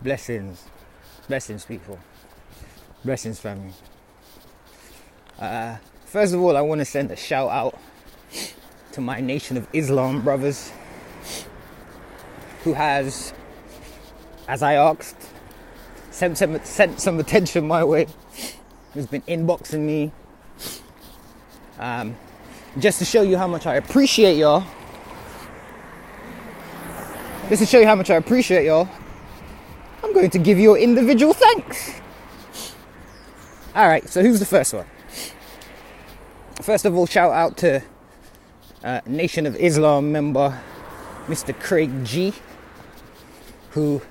Blessings. Blessings, people. Blessings, family. First of all, I want to send a shout out to my Nation of Islam brothers who has, as I asked, sent some attention my way, who's been inboxing me. Just to show you how much I appreciate y'all. I'm going to give you individual thanks. Alright, so who's the first one? First of all, shout out to Nation of Islam member Mr. Craig G, who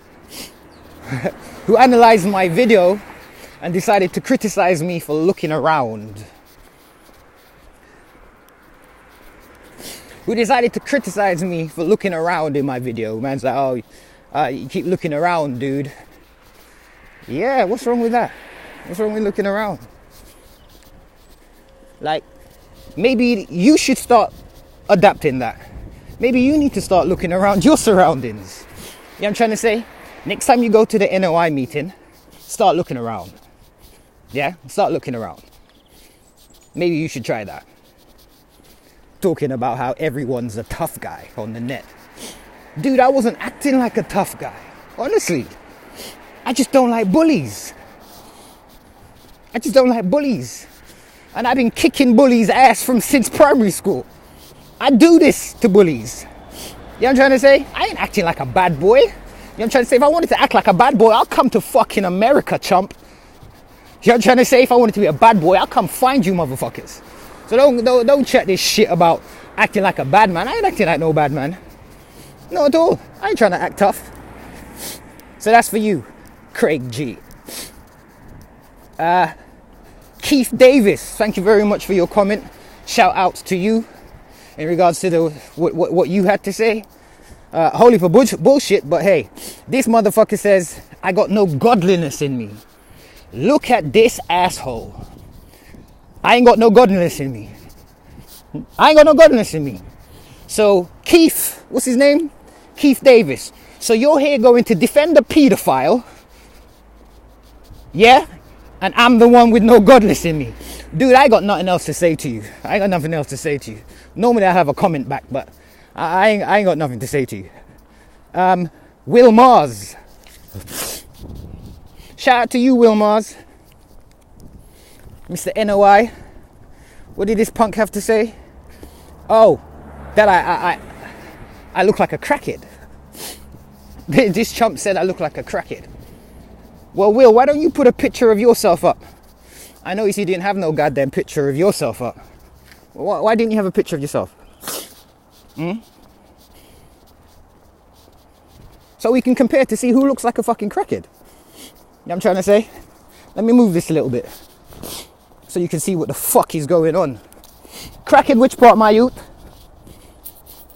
analyzed my video and decided to criticize me for looking around. Who decided to criticize me for looking around in my video. Man's like, oh, you keep looking around, dude. Yeah, what's wrong with that? What's wrong with looking around? Like, maybe you should start adapting that. Maybe you need to start looking around your surroundings. You know what I'm trying to say? Next time you go to the NOI meeting, start looking around. Yeah? Start looking around. Maybe you should try that. Talking about how everyone's a tough guy on the net. Dude, I wasn't acting like a tough guy. Honestly. I just don't like bullies. And I've been kicking bullies' ass since primary school. I do this to bullies. You know what I'm trying to say? I ain't acting like a bad boy. You know what I'm trying to say? If I wanted to act like a bad boy, I'll come to fucking America, chump. You know what I'm trying to say? If I wanted to be a bad boy, I'll come find you motherfuckers. So don't chat this shit about acting like a bad man. I ain't acting like no bad man. Not at all. I ain't trying to act tough. So that's for you, Craig G. Keith Davis, thank you very much for your comment. Shout out to you in regards to what you had to say. Holy for bullshit, but hey, this motherfucker says, I got no godliness in me. Look at this asshole. I ain't got no godliness in me. So, Keith, what's his name? Keith Davis. So you're here going to defend a paedophile. Yeah? And I'm the one with no godliness in me. Dude, I got nothing else to say to you. Normally I have a comment back, but I ain't got nothing to say to you. Will Mars. Shout out to you, Will Mars. Mr. NOI, what did this punk have to say? Oh, that I look like a crackhead. This chump said I look like a crackhead. Well, Will, why don't you put a picture of yourself up? I noticed you didn't have no goddamn picture of yourself up. Why didn't you have a picture of yourself? So we can compare to see who looks like a fucking crackhead. You know what I'm trying to say? Let me move this a little bit, so you can see what the fuck is going on. Crackhead, which part, my youth?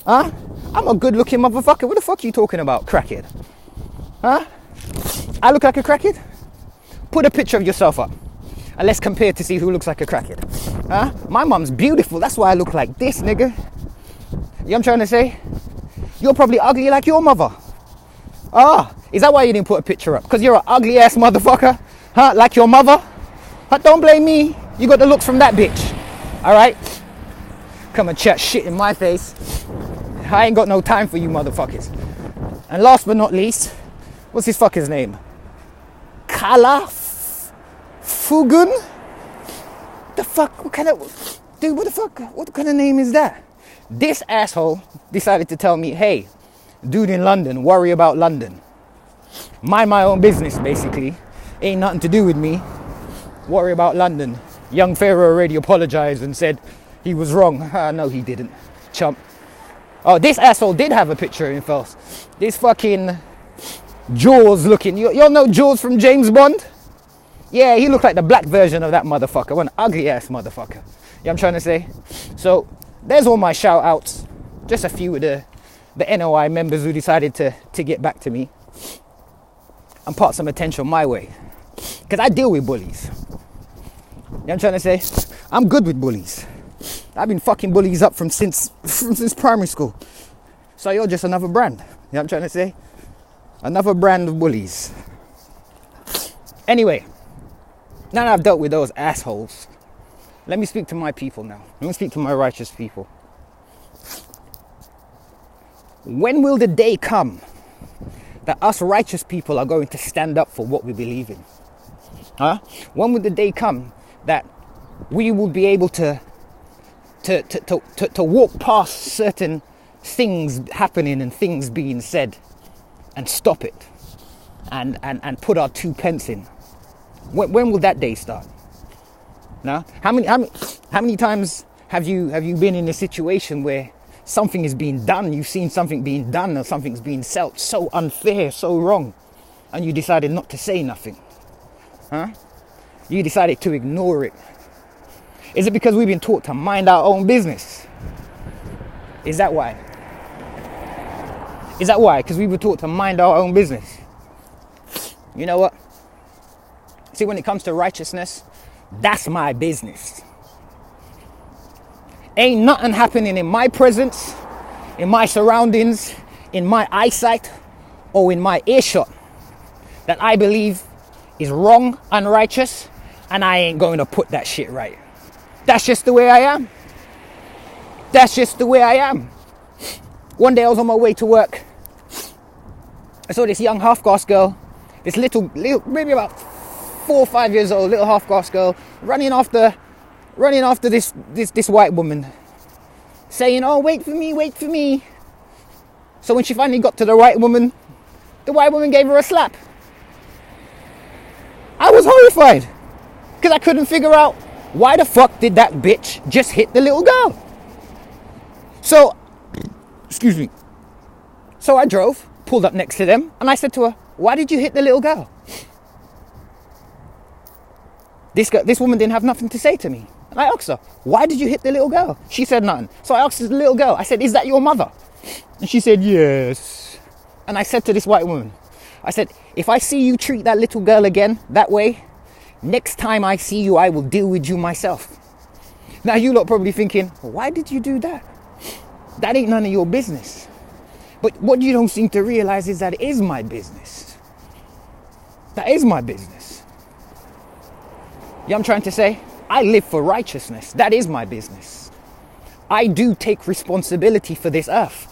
Huh? I'm a good looking motherfucker. What the fuck are you talking about, crackhead? Huh? I look like a crackhead? Put a picture of yourself up, and let's compare to see who looks like a crackhead. Huh? My mom's beautiful. That's why I look like this, nigga. You know what I'm trying to say? You're probably ugly like your mother. Is that why you didn't put a picture up? Because you're an ugly ass motherfucker? Huh? Like your mother? But don't blame me. You got the looks from that bitch. Alright? Come and chat shit in my face. I ain't got no time for you motherfuckers. And last but not least, what's this fucker's name? Kala Fugun? The fuck? What kind of... Dude, what the fuck? What kind of name is that? This asshole decided to tell me, hey, dude in London, worry about London. Mind my own business, basically. Ain't nothing to do with me. Worry about London. Young Pharaoh already apologized and said he was wrong. No, he didn't. Chump. Oh, this asshole did have a picture of himself. This fucking Jaws looking. Y'all know Jaws from James Bond? Yeah, he looked like the black version of that motherfucker. One ugly ass motherfucker. You know what I'm trying to say? So, there's all my shout outs. Just a few of the NOI members who decided to get back to me and part some attention my way. Because I deal with bullies. You know what I'm trying to say? I'm good with bullies. I've been fucking bullies up since primary school. So you're just another brand. You know what I'm trying to say? Another brand of bullies. Anyway, now that I've dealt with those assholes, let me speak to my people now. Let me speak to my righteous people. When will the day come that us righteous people are going to stand up for what we believe in? Huh? When will the day come that we will be able to walk past certain things happening and things being said and stop it and put our 2 pence in? When will that day start? Now, how many times have you been in a situation where something is being done, you've seen something being done or something's being said so unfair, so wrong, and you decided not to say nothing? Huh? You decided to ignore it. Is it because we've been taught to mind our own business? Is that why? Is that why? Because we were taught to mind our own business. You know what? See, when it comes to righteousness, that's my business. Ain't nothing happening in my presence, in my surroundings, in my eyesight, or in my earshot that I believe is wrong, unrighteous, and I ain't going to put that shit right. That's just the way I am. That's just the way I am. One day I was on my way to work. I saw this young half-caste girl, this little, maybe about 4 or 5 years old, little half-caste girl, running after this white woman, saying, "Oh, wait for me, wait for me." So when she finally got to the white woman gave her a slap. I was horrified because I couldn't figure out why the fuck did that bitch just hit the little girl. So, excuse me. So I drove, pulled up next to them, and I said to her, "Why did you hit the little girl?" This woman didn't have nothing to say to me. And I asked her, "Why did you hit the little girl?" She said nothing. So I asked the little girl, I said, "Is that your mother?" And she said, "Yes." And I said to this white woman, I said, "If I see you treat that little girl again that way, next time I see you, I will deal with you myself." Now you lot probably thinking, "Why did you do that? That ain't none of your business." But what you don't seem to realize is that it is my business. That is my business. You know what I'm trying to say? I live for righteousness. That is my business. I do take responsibility for this earth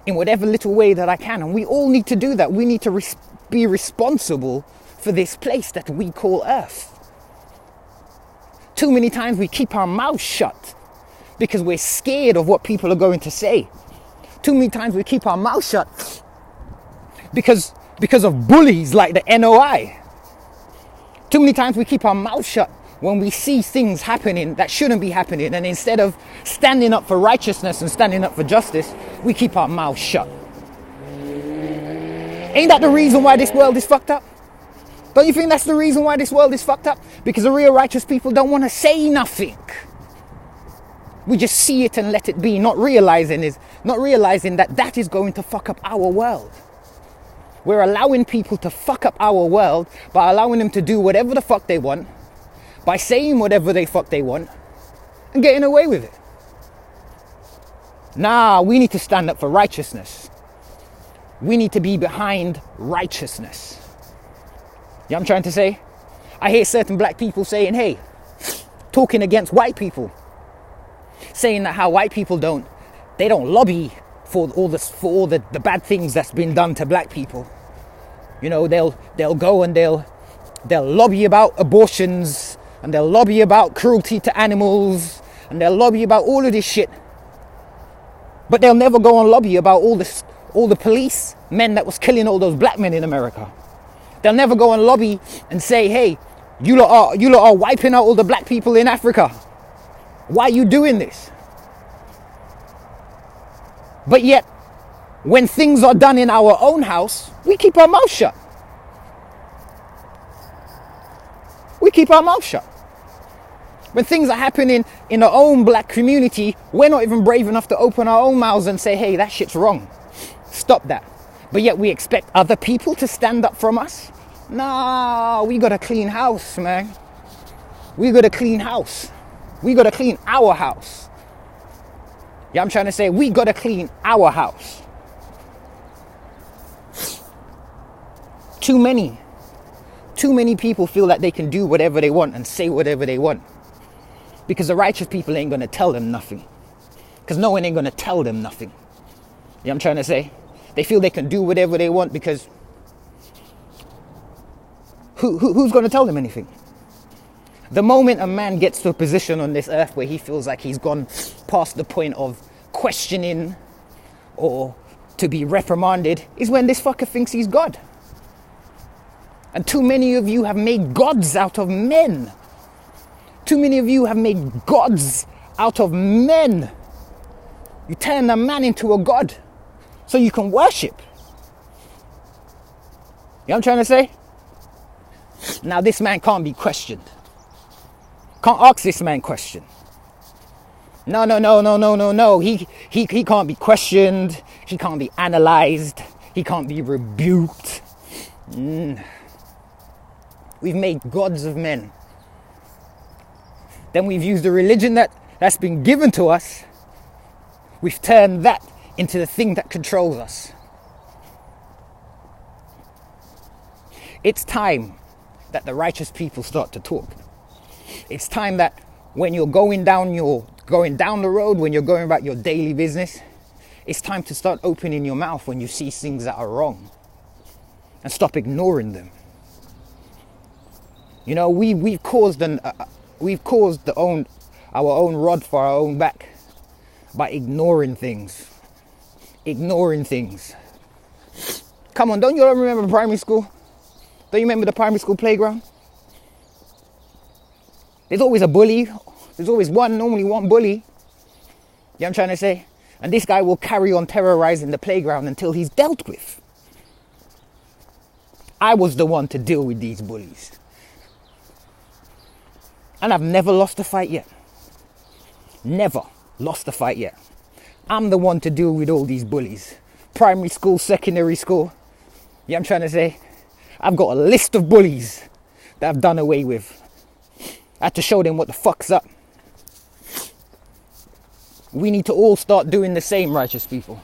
in whatever little way that I can. And we all need to do that. We need to be responsible for this place that we call earth. Too many times we keep our mouths shut because we're scared of what people are going to say. Too many times we keep our mouth shut because of bullies like the NOI. Too many times we keep our mouth shut when we see things happening that shouldn't be happening, and instead of standing up for righteousness and standing up for justice, we keep our mouth shut. Ain't that the reason why this world is fucked up? Don't you think that's the reason why this world is fucked up? Because the real righteous people don't want to say nothing. We just see it and let it be, not realizing that is going to fuck up our world. We're allowing people to fuck up our world by allowing them to do whatever the fuck they want, by saying whatever the fuck they want, and getting away with it. Nah, we need to stand up for righteousness. We need to be behind righteousness. You know what I'm trying to say? I hear certain black people saying, hey, talking against white people, saying that how white people don't lobby for all the bad things that's been done to black people. You know, they'll go and they'll lobby about abortions, and they'll lobby about cruelty to animals, and they'll lobby about all of this shit. But they'll never go and lobby about all the police men that was killing all those black men in America. They'll never go and lobby and say, hey, you lot are wiping out all the black people in Africa. Why are you doing this? But yet, when things are done in our own house, we keep our mouth shut. We keep our mouth shut. When things are happening in our own black community, we're not even brave enough to open our own mouths and say, hey, that shit's wrong. Stop that. But yet we expect other people to stand up from us? Nah, we got a clean house, man. We got a clean house. We got to clean our house. Yeah, I'm trying to say we got to clean our house. Too many people feel that they can do whatever they want and say whatever they want. Because the righteous people ain't going to tell them nothing. Because no one ain't going to tell them nothing. You know what I'm trying to say? They feel they can do whatever they want because who's going to tell them anything? The moment a man gets to a position on this earth where he feels like he's gone past the point of questioning or to be reprimanded is when this fucker thinks he's God. And too many of you have made gods out of men. Too many of you have made gods out of men. You turn a man into a god so you can worship. You know what I'm trying to say? Now this man can't be questioned. Can't ask this man question. No. He can't be questioned. He can't be analyzed. He can't be rebuked. We've made gods of men. Then we've used the religion that's been given to us. We've turned that into the thing that controls us. It's time that the righteous people start to talk. It's time that when you're going down the road, when you're going about your daily business, it's time to start opening your mouth when you see things that are wrong and stop ignoring them. You know, we've caused our own rod for our own back by ignoring things. Come on, don't you all remember primary school? Don't you remember the primary school playground? There's always a bully. There's always normally one bully. You know what I'm trying to say? And this guy will carry on terrorizing the playground until he's dealt with. I was the one to deal with these bullies. And I've never lost a fight yet. Never lost a fight yet. I'm the one to deal with all these bullies. Primary school, secondary school. You know what I'm trying to say? I've got a list of bullies that I've done away with. I had to show them what the fuck's up. We need to all start doing the same, righteous people.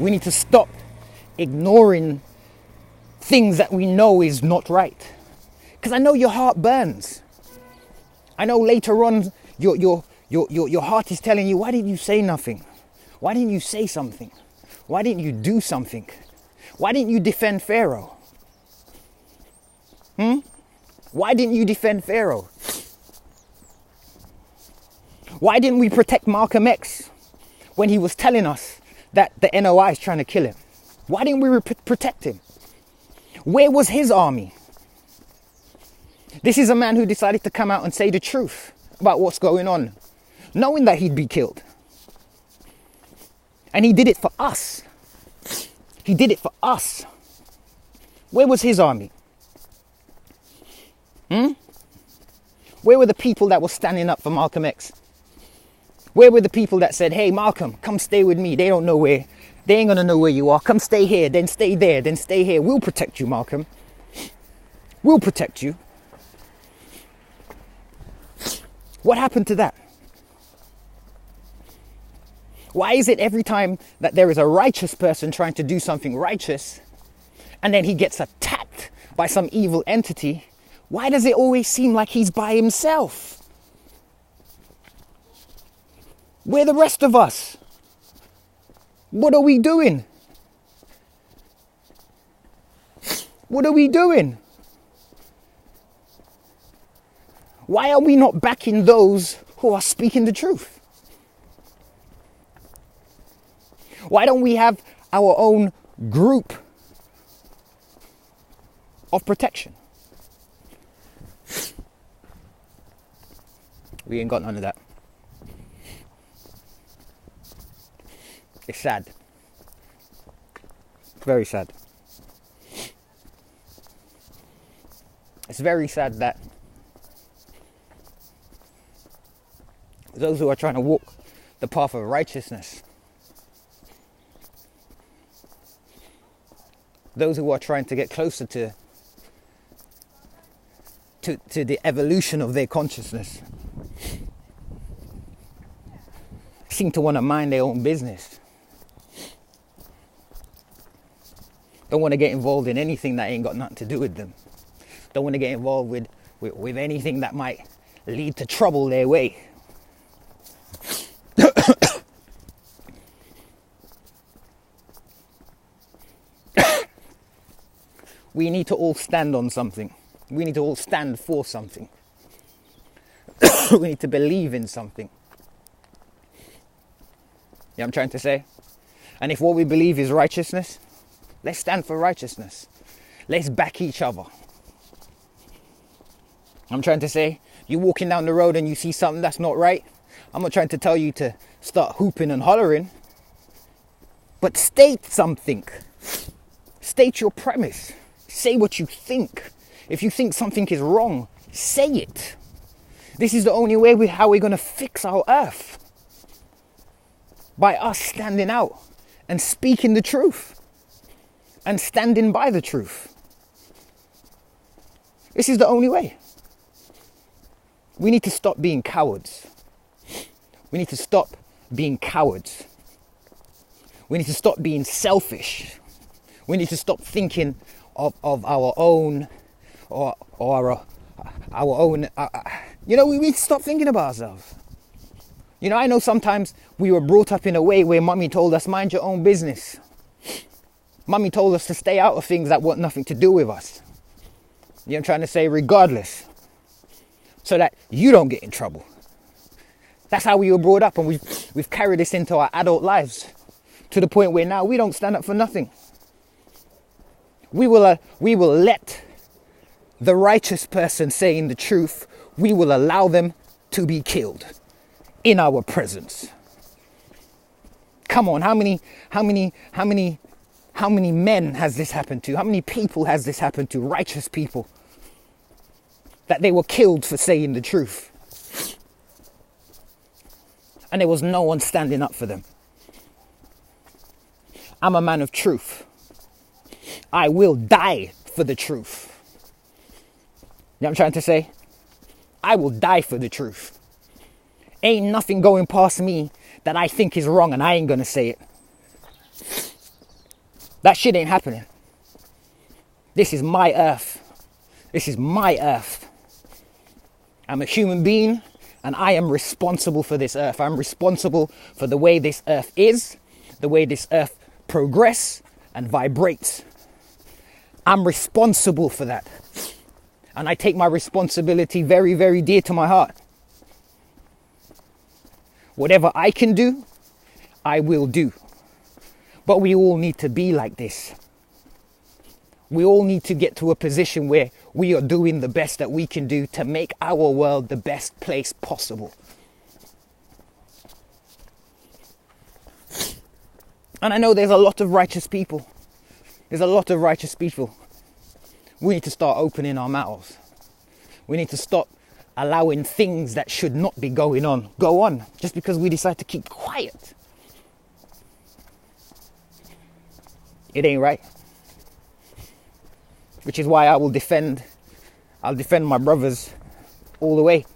We need to stop ignoring things that we know is not right. Because I know your heart burns. I know later on your heart is telling you, why didn't you say nothing? Why didn't you say something? Why didn't you do something? Why didn't you defend Pharaoh? Why didn't you defend Pharaoh? Why didn't we protect Malcolm X when he was telling us that the NOI is trying to kill him? Why didn't we protect him? Where was his army? This is a man who decided to come out and say the truth about what's going on, knowing that he'd be killed. And he did it for us. He did it for us. Where was his army? Where were the people that were standing up for Malcolm X? Where were the people that said, hey, Malcolm, come stay with me. They ain't going to know where you are. Come stay here, then stay there, then stay here. We'll protect you, Malcolm. We'll protect you. What happened to that? Why is it every time that there is a righteous person trying to do something righteous and then he gets attacked by some evil entity, why does it always seem like he's by himself? Where the rest of us? What are we doing? What are we doing? Why are we not backing those who are speaking the truth? Why don't we have our own group of protection? We ain't got none of that. It's sad. Very sad. It's very sad that those who are trying to walk the path of righteousness, those who are trying to get closer to the evolution of their consciousness, seem to want to mind their own business. Don't want to get involved in anything that ain't got nothing to do with them. Don't want to get involved with anything that might lead to trouble their way. We need to all stand on something. We need to all stand for something. We need to believe in something. You know what I'm trying to say? And if what we believe is righteousness, let's stand for righteousness. Let's back each other. I'm trying to say, you're walking down the road and you see something that's not right. I'm not trying to tell you to start hooping and hollering. But state something. State your premise. Say what you think. If you think something is wrong, say it. This is the only way how we're going to fix our earth. By us standing out and speaking the truth. And standing by the truth. This is the only way. We need to stop being cowards. We need to stop being cowards. We need to stop being selfish. We need to stop thinking of our own or our own. We need to stop thinking about ourselves. I know sometimes we were brought up in a way where mummy told us, mind your own business. Mummy told us to stay out of things that want nothing to do with us. You know what I'm trying to say? Regardless. So that you don't get in trouble. That's how we were brought up, and we've carried this into our adult lives to the point where now we don't stand up for nothing. We will let the righteous person saying the truth, we will allow them to be killed in our presence. Come on, how many men has this happened to? How many people has this happened to? Righteous people. That they were killed for saying the truth. And there was no one standing up for them. I'm a man of truth. I will die for the truth. You know what I'm trying to say? I will die for the truth. Ain't nothing going past me that I think is wrong and I ain't gonna say it. That shit ain't happening. This is my earth. This is my earth. I'm a human being and I am responsible for this earth. I'm responsible for the way this earth is, the way this earth progresses and vibrates. I'm responsible for that. And I take my responsibility very, very dear to my heart. Whatever I can do, I will do. But we all need to be like this. We all need to get to a position where we are doing the best that we can do to make our world the best place possible. And I know there's a lot of righteous people. There's a lot of righteous people. We need to start opening our mouths. We need to stop allowing things that should not be going on go on just because we decide to keep quiet. It ain't right. Which is why I'll defend my brothers all the way.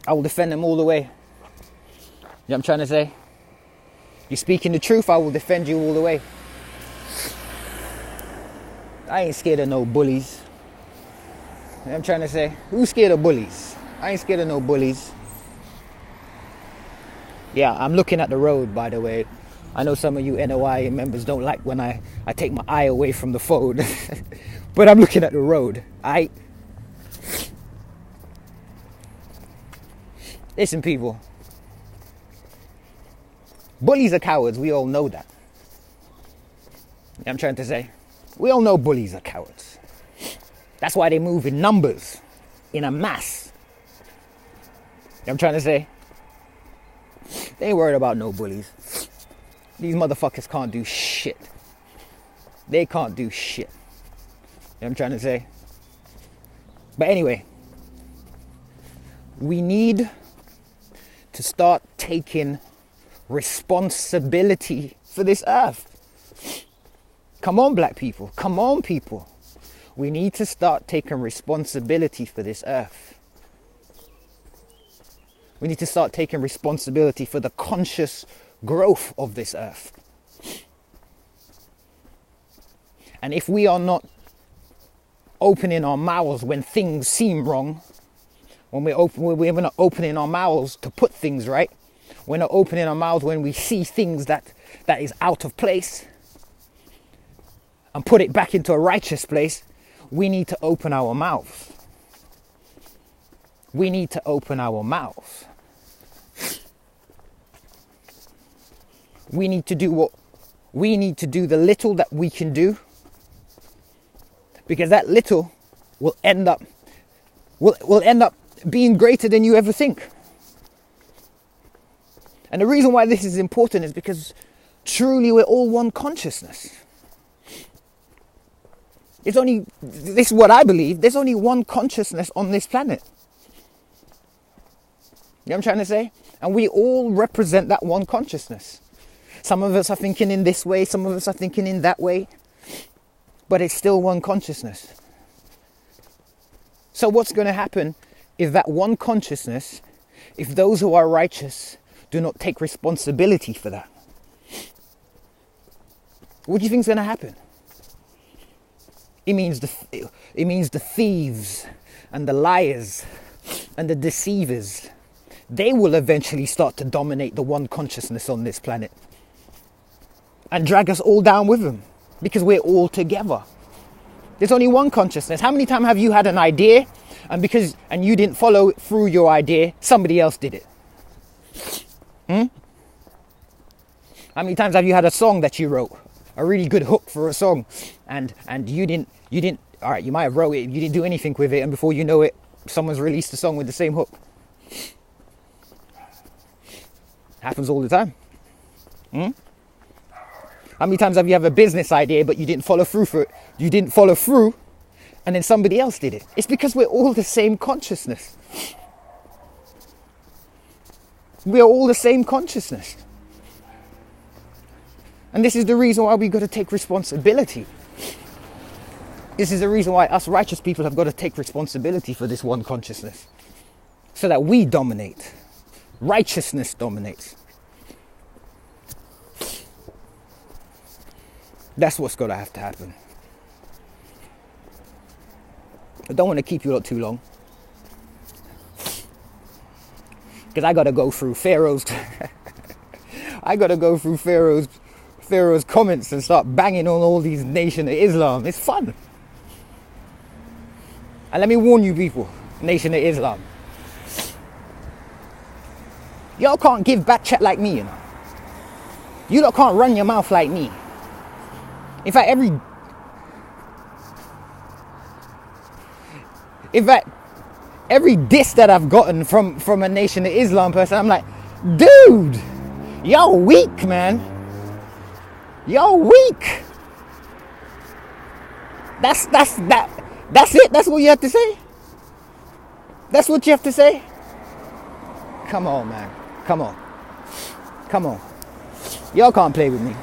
I will defend them all the way. You know what I'm trying to say? You're speaking the truth, I will defend you all the way. I ain't scared of no bullies. You know what I'm trying to say? Who's scared of bullies? I ain't scared of no bullies. Yeah, I'm looking at the road, by the way. I know some of you NOI members don't like when I take my eye away from the phone. But I'm looking at the road. Listen, people. Bullies are cowards. We all know that. You know what I'm trying to say? We all know bullies are cowards. That's why they move in numbers, in a mass. You know what I'm trying to say? They ain't worried about no bullies. These motherfuckers can't do shit. They can't do shit. You know what I'm trying to say? But anyway, we need to start taking responsibility for this earth. Come on, black people. Come on, people. We need to start taking responsibility for this earth. We need to start taking responsibility for the conscious growth of this earth. And if we are not opening our mouths when things seem wrong, when we're not opening our mouths to put things right, we're not opening our mouths when we see things that is out of place and put it back into a righteous place, we need to open our mouths. We need to open our mouths. We need to do the little that we can do, because that little will end up being greater than you ever think. And the reason why this is important is because truly we're all one consciousness. This is what I believe, there's only one consciousness on this planet. You know what I'm trying to say? And we all represent that one consciousness. Some of us are thinking in this way, some of us are thinking in that way, but it's still one consciousness. So what's going to happen if that one consciousness, if those who are righteous do not take responsibility for that? What do you think is going to happen? It means the thieves and the liars and the deceivers, they will eventually start to dominate the one consciousness on this planet and drag us all down with them, because we're all together. There's only one consciousness. How many times have you had an idea and you didn't follow through your idea, somebody else did it? How many times have you had a song that you wrote, a really good hook for a song, and you didn't, all right, you might have wrote it, you didn't do anything with it, and before you know it, someone's released a song with the same hook. Happens all the time. How many times have you a business idea but you didn't follow through for it? You didn't follow through and then somebody else did it. It's because we're all the same consciousness. We are all the same consciousness. And this is the reason why we've got to take responsibility. This is the reason why us righteous people have got to take responsibility for this one consciousness. So that we dominate. Righteousness dominates. That's what's got to have to happen. I don't want to keep you up too long, because I got to go through Pharaoh's Pharaoh's comments and start banging on all these Nation of Islam. It's fun. And let me warn you people, Nation of Islam, y'all can't give back chat like me, you know. You lot can't run your mouth like me. In fact, every diss that I've gotten from a Nation of Islam person, I'm like, dude, y'all weak, man. Y'all weak. That's it? That's what you have to say? That's what you have to say? Come on, man. Come on. Y'all can't play with me.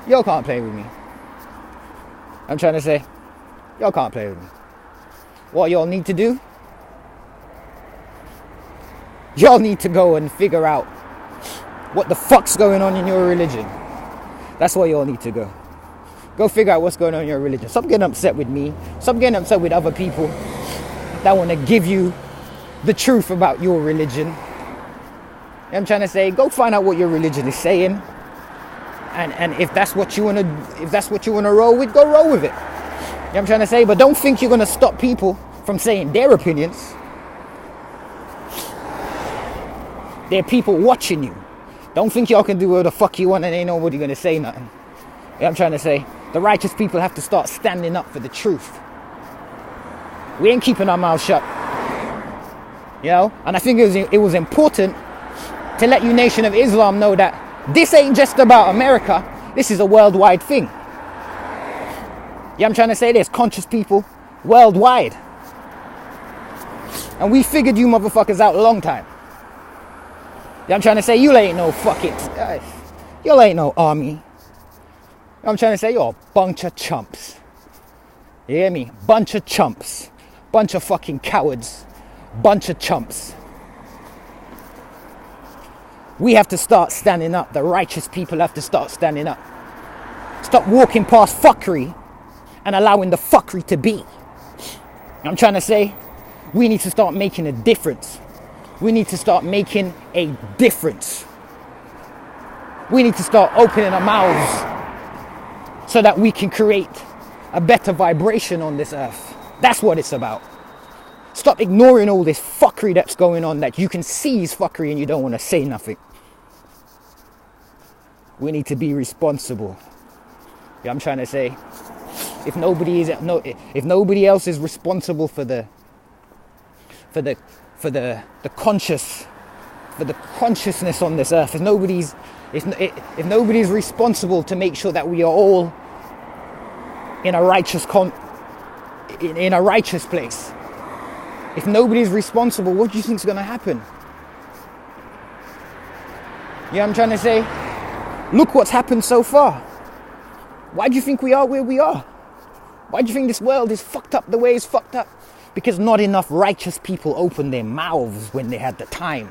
Y'all can't play with me. I'm trying to say, y'all can't play with me. What y'all need to do? Y'all need to go and figure out what the fuck's going on in your religion. That's where y'all need to go. Go figure out what's going on in your religion. Stop getting upset with me. Stop getting upset with other people that want to give you the truth about your religion. I'm trying to say, go find out what your religion is saying. And if that's what you want to roll with, go roll with it. You know what I'm trying to say? But don't think you're going to stop people from saying their opinions. There are people watching you. Don't think y'all can do what the fuck you want and ain't nobody going to say nothing. You know what I'm trying to say? The righteous people have to start standing up for the truth. We ain't keeping our mouths shut. You know? And I think it was important to let you Nation of Islam know that this ain't just about America. This is a worldwide thing. Yeah, I'm trying to say there's conscious people worldwide. And we figured you motherfuckers out a long time. Yeah, I'm trying to say you ain't no you ain't no army. I'm trying to say you're a bunch of chumps. You hear me? Bunch of chumps. Bunch of fucking cowards. Bunch of chumps. We have to start standing up. The righteous people have to start standing up. Stop walking past fuckery and allowing the fuckery to be. I'm trying to say, we need to start making a difference. We need to start making a difference. We need to start opening our mouths so that we can create a better vibration on this earth. That's what it's about. Stop ignoring all this fuckery that's going on that you can see is fuckery and you don't want to say nothing. We need to be responsible. Yeah, I'm trying to say, if nobody else is responsible for the consciousness on this earth, if nobody's responsible to make sure that we are all in a righteous place, if nobody's responsible, what do you think is going to happen? Yeah, I'm trying to say, look what's happened so far. Why do you think we are where we are? Why do you think this world is fucked up the way it's fucked up? Because not enough righteous people opened their mouths when they had the time,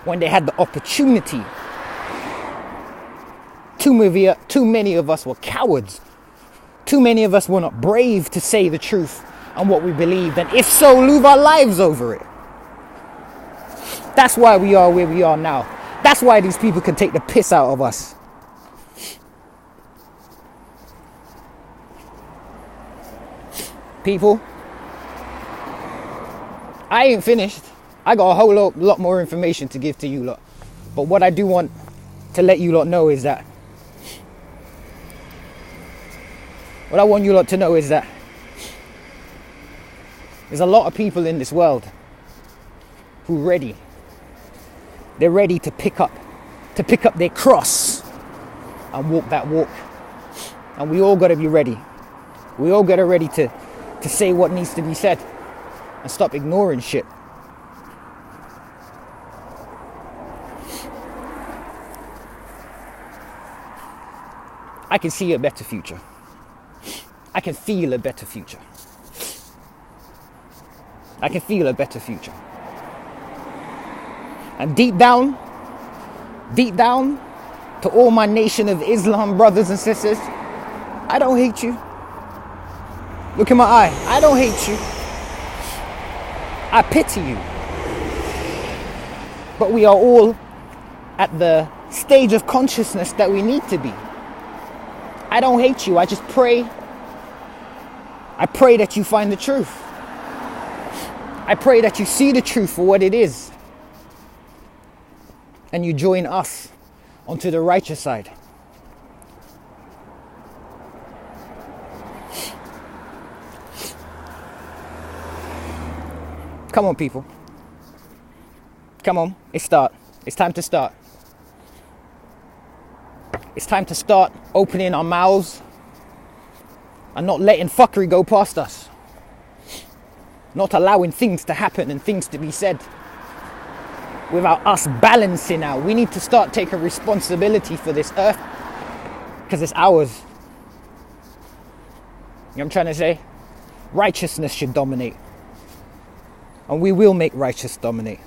when they had the opportunity. Too many of us were cowards. Too many of us were not brave to say the truth and what we believed, and if so, lose our lives over it. That's why we are where we are now. That's why these people can take the piss out of us. People, I ain't finished. I got a whole lot more information to give to you lot. But what I do want to let you lot know is that there's a lot of people in this world who ready. They're ready to pick up their cross and walk that walk. And we all got to be ready. We all got to ready to say what needs to be said and stop ignoring shit. I can see a better future. I can feel a better future. I can feel a better future. And deep down, to all my Nation of Islam brothers and sisters, I don't hate you. Look in my eye. I don't hate you. I pity you. But we are all at the stage of consciousness that we need to be. I don't hate you. I just pray. I pray that you find the truth. I pray that you see the truth for what it is. And you join us onto the righteous side. Come on, people. Come on, it's time to start. It's time to start opening our mouths and not letting fuckery go past us. Not allowing things to happen and things to be said without us balancing out. We need to start taking responsibility for this earth because it's ours. You know what I'm trying to say? Righteousness should dominate. And we will make righteousness dominate.